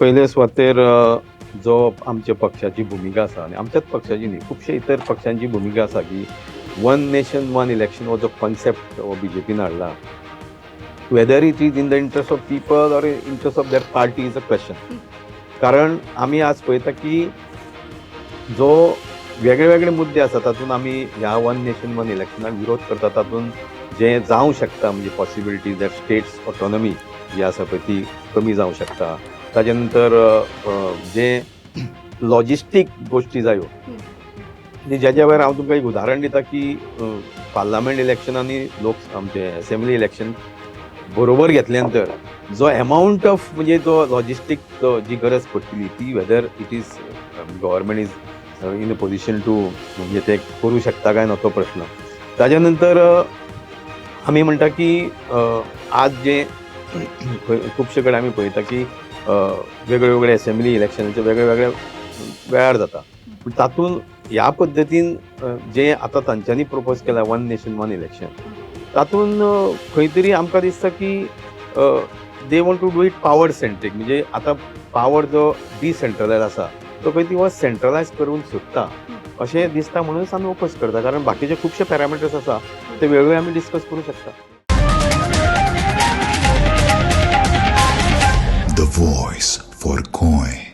पयले सुवातेर जो आमच्या पक्षाची भुमिका आसा आनी आमच्याच पक्षाची न्ही खुबशे इतर पक्षांची भुमिका आसा की वन नेशन वन इलेक्शन हो जो कॉन्सेप्ट हो बीजेपीन हाडला weather it is in the interest of people or interest of that party is a question. कारण आमी आज पळयता की जो वेगळे वेगळे मुद्दे आसा तातूंत आमी ह्या वन नेशन वन इलेक्शनाक विरोध करता तातूंत जे जावंक शकता म्हणजे पॉसिबिलिटी दॅट स्टेट्स ऑटोनॉमी जी आसा पळय ती कमी जावंक शकता. ताजे नंतर जे लॉजिस्टीक गोश्टी जायो ज्याच्या वेळार हांव तुमकां एक उदाहरण दिता की पार्लमेंट इलेक्शन आनी लोक आमचे असेंब्ली इलेक्शन बरोबर घेतल्या नंतर जो अमावंट ऑफ म्हणजे जो लॉजिस्टीक जी गरज पडटली ती whether it is government is in a position to म्हणजे ते करू शकता काय ना तो प्रश्न. ताज्या नंतर आमी म्हणटा की आज जे खुबशे कडेन आमी पळयता की वेगळे वेगळे असेंब्ली इलेक्शनाचे वेगळे वेगळे वेळार जाता पूण तातूंत ह्या पद्दतीन जे आतां तांच्यांनी प्रपोज केला वन नेशन वन इलेक्शन तातूंत खंय तरी आमकां दिसता की they want to do it power centric म्हणजे आतां पॉवर जो डिसेंट्रलायज आसा तो खंय ती सेंट्रलायज करून सोदता अशें दिसता म्हणूनच आमी ओपोज करता. कारण बाकीचे खुबशे पॅरामिटर्स आसा ते वेगळे आमी डिस्कस करूं शकता. The voice for Coin.